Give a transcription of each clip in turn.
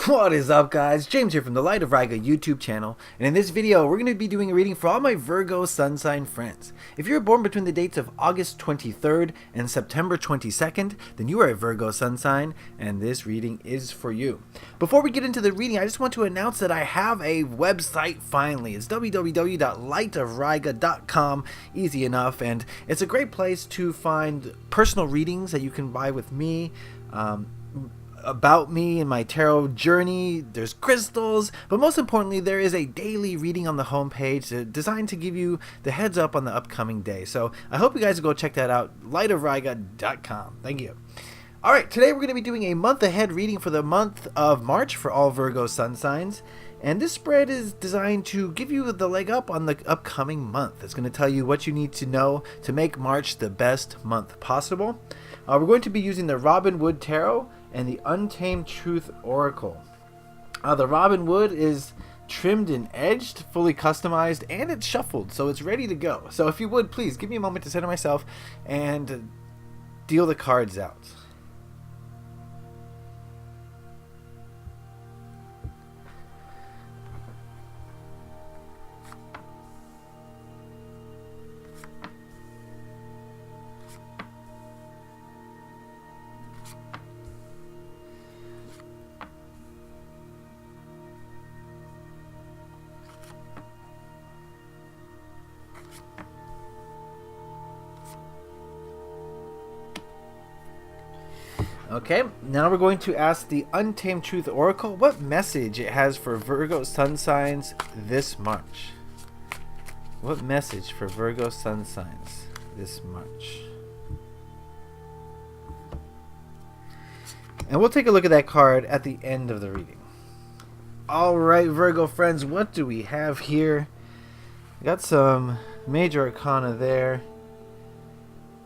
What is up, guys? James here from the Light of Riga YouTube channel, and in this video we're going to be doing a reading for all my Virgo Sun Sign friends. If you were born between the dates of August 23rd and September 22nd, then you are a Virgo Sun Sign, and this reading is for you. Before we get into the reading, I just want to announce that I have a website finally. It's www.lightofriga.com, easy enough, and it's a great place to find personal readings that you can buy with me, about me and my tarot journey. There's crystals, but most importantly there is a daily reading on the homepage designed to give you the heads up on the upcoming day. So I hope you guys will go check that out, lightofriga.com. Thank you. Alright, today we're going to be doing a month ahead reading for the month of March for all Virgo Sun Signs. And this spread is designed to give you the leg up on the upcoming month. It's going to tell you what you need to know to make March the best month possible. We're going to be using the Robin Wood Tarot and the Untamed Truth Oracle. The Robin Wood is trimmed and edged, fully customized, and it's shuffled, so it's ready to go. So if you would, please give me a moment to center myself and deal the cards out. Okay, now we're going to ask the Untamed Truth Oracle what message it has for Virgo Sun Signs this March. What message for Virgo Sun Signs this March? And we'll take a look at that card at the end of the reading. Alright, Virgo friends, what do we have here? We got some major arcana there.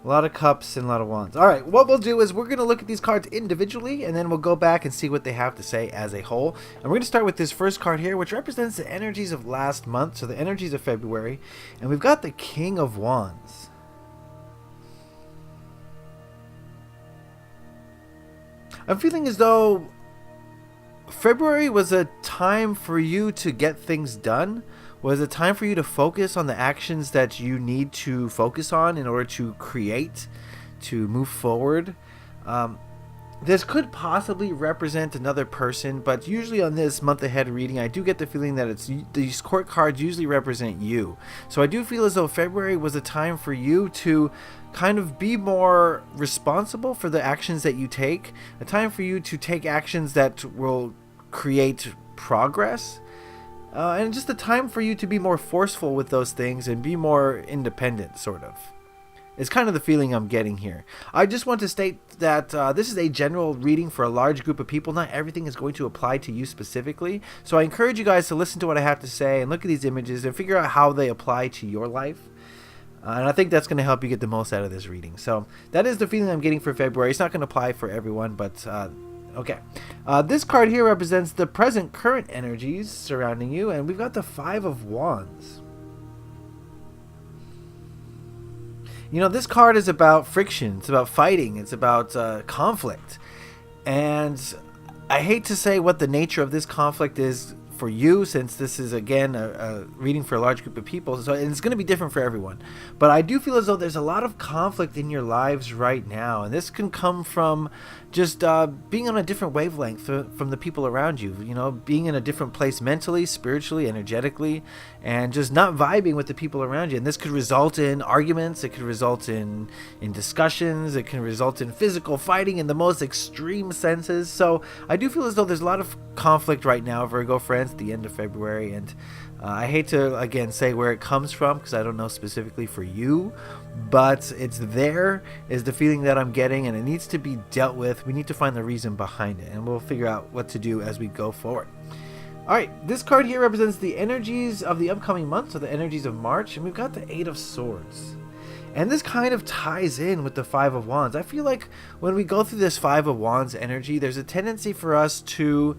A lot of cups and a lot of wands. Alright, what we'll do is we're going to look at these cards individually, and then we'll go back and see what they have to say as a whole. And we're going to start with this first card here, which represents the energies of last month, so the energies of February. And we've got the King of Wands. I'm feeling as though February was a time for you to get things done. Was a time for you to focus on the actions that you need to focus on in order to create, to move forward. This could possibly represent another person, but usually on this month ahead reading, I do get the feeling that these court cards usually represent you. So I do feel as though February was a time for you to kind of be more responsible for the actions that you take. A time for you to take actions that will create progress. And just a time for you to be more forceful with those things and be more independent, sort of. It's kind of the feeling I'm getting here. I just want to state that this is a general reading for a large group of people. Not everything is going to apply to you specifically. So I encourage you guys to listen to what I have to say and look at these images and figure out how they apply to your life. And I think that's going to help you get the most out of this reading. So that is the feeling I'm getting for February. It's not going to apply for everyone, but okay. This card here represents the present current energies surrounding you, and we've got the Five of Wands. You know, this card is about friction, it's about fighting, it's about conflict. And I hate to say what the nature of this conflict is for you, since this is again a reading for a large group of people, so it's going to be different for everyone. But I do feel as though there's a lot of conflict in your lives right now, and this can come from just being on a different wavelength from the people around you. You know, being in a different place mentally, spiritually, energetically, and just not vibing with the people around you. And this could result in arguments, it could result in discussions, it can result in physical fighting in the most extreme senses. So I do feel as though there's a lot of conflict right now, Virgo friends, at the end of February. And I hate to again say where it comes from, because I don't know specifically for you, but it's there is the feeling that I'm getting, and it needs to be dealt with. We need to find the reason behind it, and we'll figure out what to do as we go forward. Alright, this card here represents the energies of the upcoming month, so the energies of March, and we've got the Eight of Swords. And this kind of ties in with the Five of Wands. I feel like when we go through this Five of Wands energy, there's a tendency for us to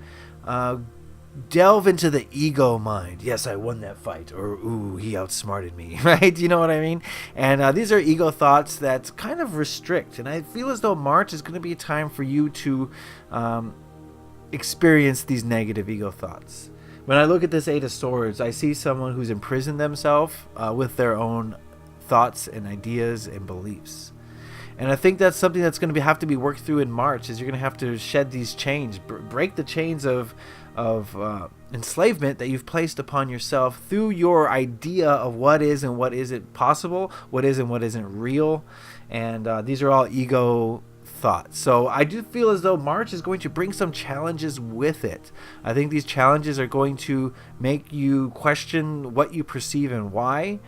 delve into the ego mind. Yes, I won that fight, or ooh, he outsmarted me, right? You know what I mean? And these are ego thoughts that kind of restrict, and I feel as though March is going to be a time for you to experience these negative ego thoughts. When I look at this Eight of Swords, I see someone who's imprisoned themselves with their own thoughts and ideas and beliefs. And I think that's something that's going to have to be worked through in March, is you're going to have to shed these chains, break the chains of enslavement that you've placed upon yourself through your idea of what is and what isn't possible, what is and what isn't real. And these are all ego thoughts. So I do feel as though March is going to bring some challenges with it. I think these challenges are going to make you question what you perceive and why.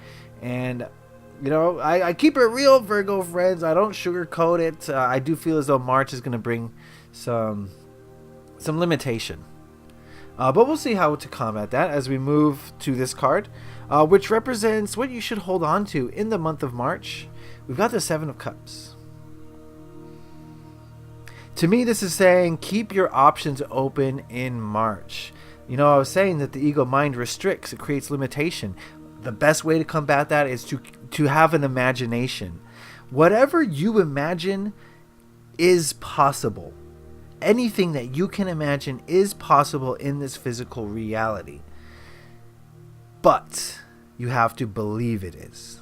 And I keep it real, Virgo friends. I don't sugarcoat it. I do feel as though March is going to bring some limitation. But we'll see how to combat that as we move to this card, which represents what you should hold on to in the month of March. We've got the Seven of Cups. To me, this is saying keep your options open in March. I was saying that the ego mind restricts. It creates limitation. The best way to combat that is to have an imagination. Whatever you imagine is possible. Anything that you can imagine is possible in this physical reality. But you have to believe it is.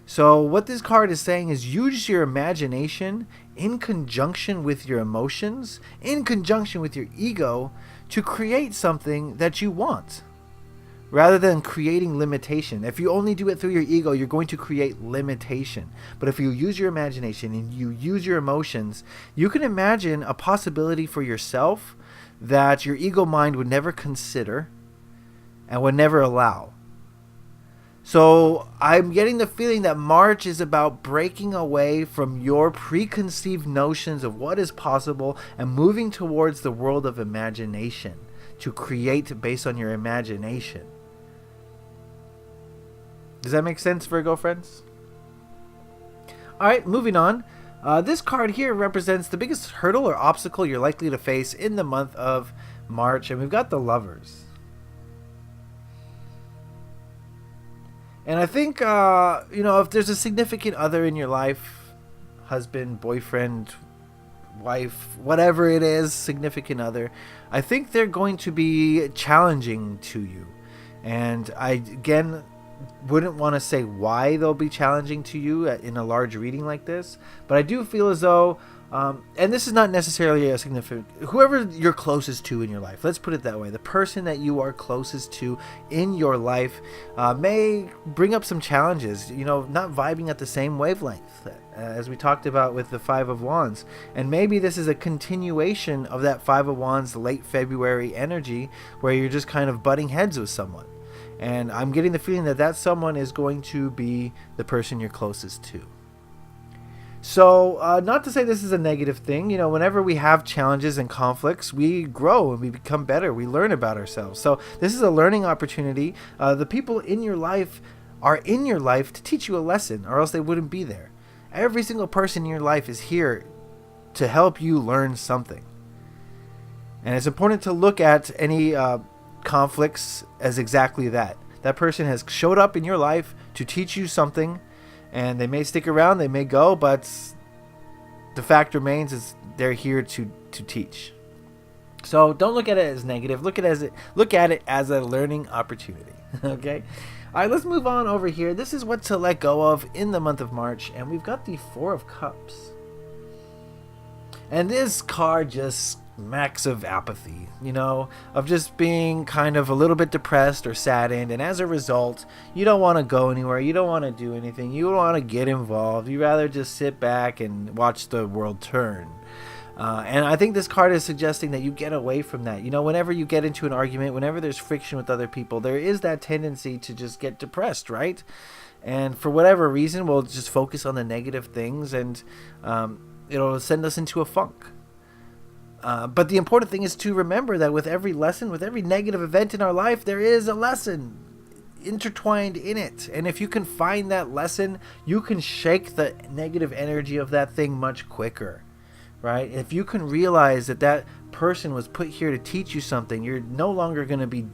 So what this card is saying is use your imagination in conjunction with your emotions, in conjunction with your ego, to create something that you want, rather than creating limitation. If you only do it through your ego, you're going to create limitation. But if you use your imagination and you use your emotions, you can imagine a possibility for yourself that your ego mind would never consider and would never allow. So I'm getting the feeling that March is about breaking away from your preconceived notions of what is possible and moving towards the world of imagination, to create based on your imagination. Does that make sense, Virgo friends? Alright, moving on. This card here represents the biggest hurdle or obstacle you're likely to face in the month of March, and we've got the Lovers. And I think, if there's a significant other in your life, husband, boyfriend, wife, whatever it is, significant other, I think they're going to be challenging to you. And I, again, wouldn't want to say why they'll be challenging to you in a large reading like this, but I do feel as though, and this is not necessarily a significant, whoever you're closest to in your life, let's put it that way, the person that you are closest to in your life may bring up some challenges, not vibing at the same wavelength, as we talked about with the Five of Wands. And maybe this is a continuation of that Five of Wands late February energy, where you're just kind of butting heads with someone. And I'm getting the feeling that someone is going to be the person you're closest to. So, not to say this is a negative thing. Whenever we have challenges and conflicts, we grow and we become better. We learn about ourselves. So, this is a learning opportunity. The people in your life are in your life to teach you a lesson, or else they wouldn't be there. Every single person in your life is here to help you learn something. And it's important to look at any conflicts as exactly that. That person has showed up in your life to teach you something, and they may stick around, they may go, but the fact remains is they're here to teach. So don't look at it as negative. Look at it as a learning opportunity. Okay? All right, let's move on over here. This is what to let go of in the month of March, and we've got the Four of Cups. And this card just smacks of apathy, of just being kind of a little bit depressed or saddened, and as a result, you don't want to go anywhere, you don't want to do anything, you don't want to get involved, you rather just sit back and watch the world turn. And I think this card is suggesting that you get away from that. Whenever you get into an argument, whenever there's friction with other people, there is that tendency to just get depressed, right? And for whatever reason, we'll just focus on the negative things, and it'll send us into a funk. But the important thing is to remember that with every lesson, with every negative event in our life, there is a lesson intertwined in it. And if you can find that lesson, you can shake the negative energy of that thing much quicker, right? If you can realize that person was put here to teach you something, you're no longer going to be,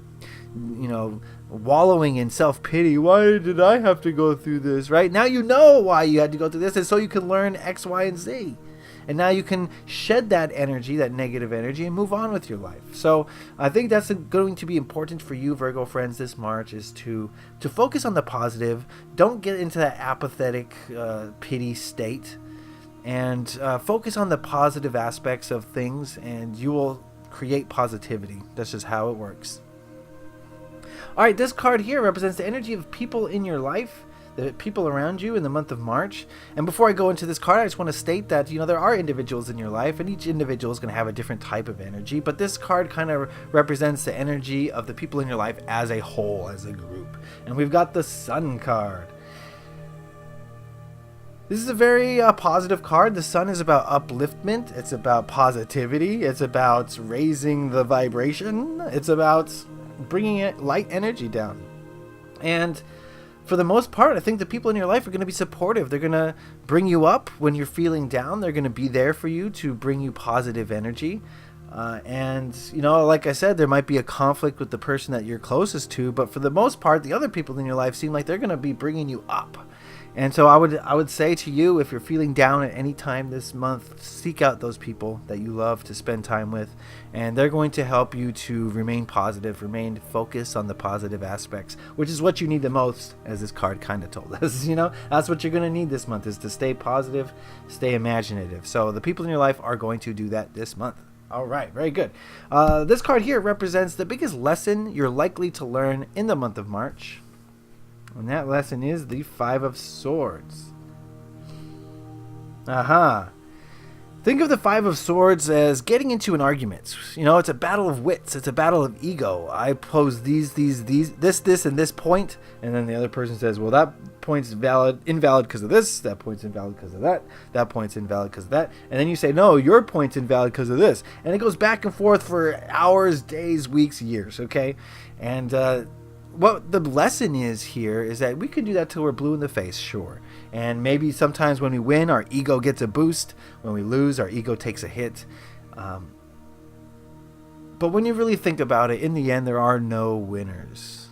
wallowing in self-pity. Why did I have to go through this, right? Now you know why you had to go through this, and so you can learn X, Y, and Z. and now you can shed that energy, that negative energy, and move on with your life. So I think that's going to be important for you, Virgo friends, this March, is to focus on the positive. Don't get into that apathetic pity state, and focus on the positive aspects of things, and you will create positivity. That's just how it works. All right, this card here represents the energy of people in your life, the people around you in the month of March. And before I go into this card, I just want to state that, there are individuals in your life, and each individual is going to have a different type of energy. But this card kind of represents the energy of the people in your life as a whole, as a group. And we've got the Sun card. This is a very positive card. The Sun is about upliftment. It's about positivity. It's about raising the vibration. It's about bringing light energy down. And for the most part, I think the people in your life are going to be supportive. They're going to bring you up when you're feeling down. They're going to be there for you to bring you positive energy. And like I said, there might be a conflict with the person that you're closest to, but for the most part, the other people in your life seem like they're going to be bringing you up. And so I would say to you, if you're feeling down at any time this month, seek out those people that you love to spend time with, and they're going to help you to remain positive, remain focused on the positive aspects, which is what you need the most, as this card kind of told us. That's what you're going to need this month, is to stay positive, stay imaginative. So the people in your life are going to do that this month. All right, very good. This card here represents the biggest lesson you're likely to learn in the month of March. And that lesson is the Five of Swords. Think of the Five of Swords as getting into an argument. It's a battle of wits. It's a battle of ego. I pose this, and this point, and then the other person says, well, that point's invalid because of this, that point's invalid because of that point's invalid because of that, and then you say, no, your point's invalid because of this, and it goes back and forth for hours, days, weeks, years, okay? And what the lesson is here is that we can do that till we're blue in the face, sure. And maybe sometimes when we win, our ego gets a boost. When we lose, our ego takes a hit. But when you really think about it, in the end, there are no winners.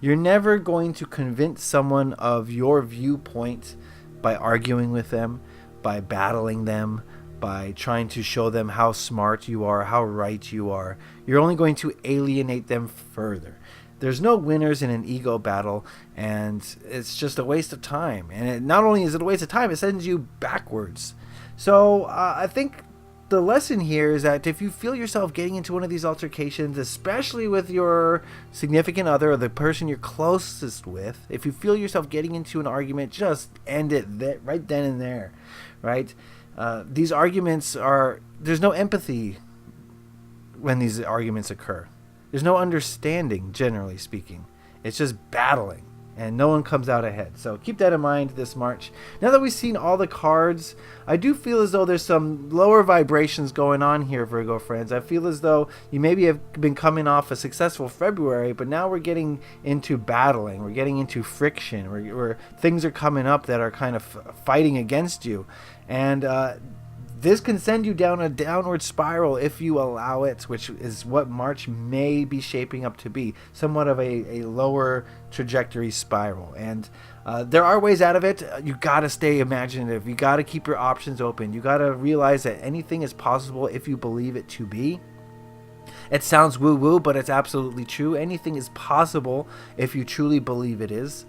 You're never going to convince someone of your viewpoint by arguing with them, by battling them, by trying to show them how smart you are, how right you are. You're only going to alienate them further. There's no winners in an ego battle, and it's just a waste of time. And not only is it a waste of time, it sends you backwards. So I think the lesson here is that if you feel yourself getting into one of these altercations, especially with your significant other or the person you're closest with, if you feel yourself getting into an argument, just end it right then and there, right? These arguments there's no empathy when these arguments occur. There's no understanding, generally speaking. It's just battling, and no one comes out ahead. So keep that in mind this March. Now that we've seen all the cards, I do feel as though there's some lower vibrations going on here, Virgo friends. I feel as though you maybe have been coming off a successful February, but now we're getting into battling. We're getting into friction, where things are coming up that are kind of fighting against you. And this can send you down a downward spiral if you allow it, which is what March may be shaping up to be, somewhat of a lower trajectory spiral. And there are ways out of it. You got to stay imaginative. You got to keep your options open. You got to realize that anything is possible if you believe it to be. It sounds woo-woo, but it's absolutely true. Anything is possible if you truly believe it is.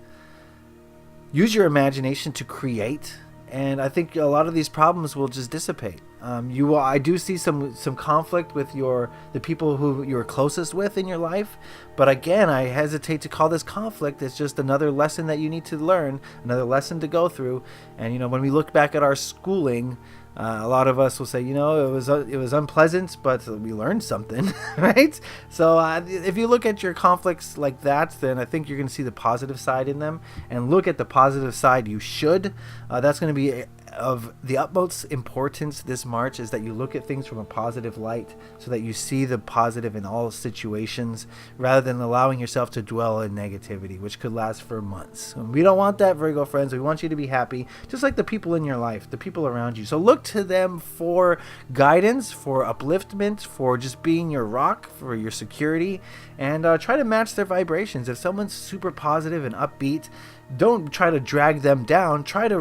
Use your imagination to create. And I think a lot of these problems will just dissipate. I do see some conflict with the people who you're closest with in your life. But again, I hesitate to call this conflict. It's just another lesson that you need to learn, another lesson to go through. And when we look back at our schooling, a lot of us will say, it was unpleasant, but we learned something, right? So if you look at your conflicts like that, then I think you're going to see the positive side in them. And look at the positive side you should. That's going to be of the utmost importance this March, is that you look at things from a positive light so that you see the positive in all situations rather than allowing yourself to dwell in negativity, which could last for months. And we don't want that, Virgo friends. We want you to be happy, just like the people in your life, the people around you. So look to them for guidance, for upliftment, for just being your rock, for your security, and try to match their vibrations. If someone's super positive and upbeat, don't try to drag them down. Try to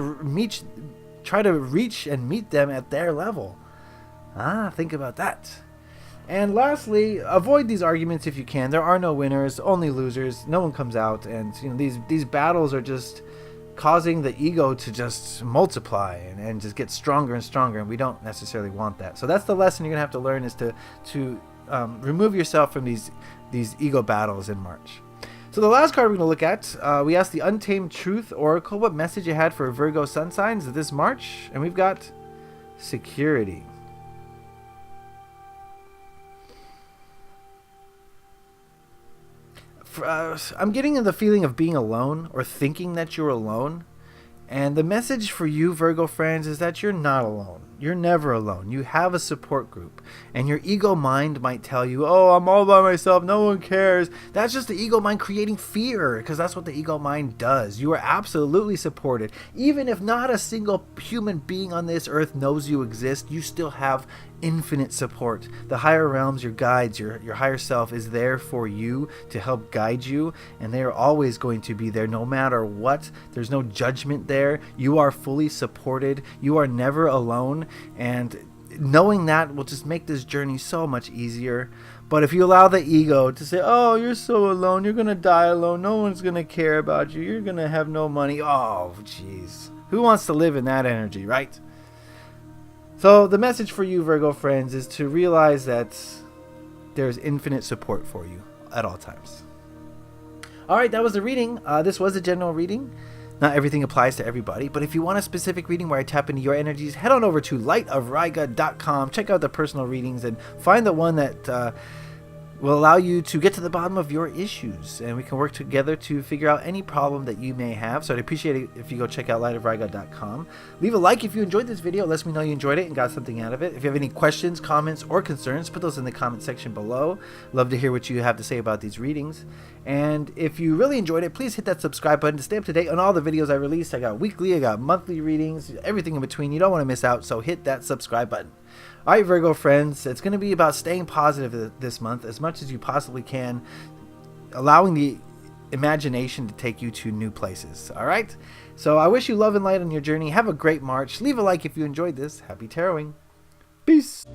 try to reach and meet them at their level. Think about that. And lastly, avoid these arguments if you can. There are no winners, only losers. No one comes out, and these battles are just causing the ego to just multiply and just get stronger and stronger, and we don't necessarily want that. So that's the lesson you're gonna have to learn, is to remove yourself from these ego battles in March. So the last card we're gonna look at, we asked the Untamed Truth Oracle what message it had for Virgo Sun Signs this March, and we've got security. I'm getting the feeling of being alone, or thinking that you're alone. And the message for you, Virgo friends, is that you're not alone. You're never alone. You have a support group. And your ego mind might tell you, oh, I'm all by myself, no one cares. That's just the ego mind creating fear, because that's what the ego mind does. You are absolutely supported. Even if not a single human being on this earth knows you exist, you still have infinite support. The higher realms, your guides, your higher self is there for you to help guide you, and they are always going to be there no matter what. There's no judgment there. You are fully supported. You are never alone, and knowing that will just make this journey so much easier. But if you allow the ego to say, oh, you're so alone, you're gonna die alone, no one's gonna care about you, you're gonna have no money, oh jeez, who wants to live in that energy, right? So the message for you, Virgo friends, is to realize that there's infinite support for you at all times. All right, that was the reading. This was a general reading. Not everything applies to everybody, but if you want a specific reading where I tap into your energies, head on over to lightofraiga.com. Check out the personal readings and find the one that will allow you to get to the bottom of your issues, and we can work together to figure out any problem that you may have. So I'd appreciate it if you go check out lightofraiga.com. Leave a like if you enjoyed this video. It lets me know you enjoyed it and got something out of it. If you have any questions, comments, or concerns, put those in the comment section below. Love to hear what you have to say about these readings. And if you really enjoyed it, please hit that subscribe button to stay up to date on all the videos I release. I got weekly, I got monthly readings, everything in between. You don't want to miss out, so hit that subscribe button. All right, Virgo friends, it's going to be about staying positive this month as much as you possibly can, allowing the imagination to take you to new places. All right? So I wish you love and light on your journey. Have a great March. Leave a like if you enjoyed this. Happy taroting. Peace.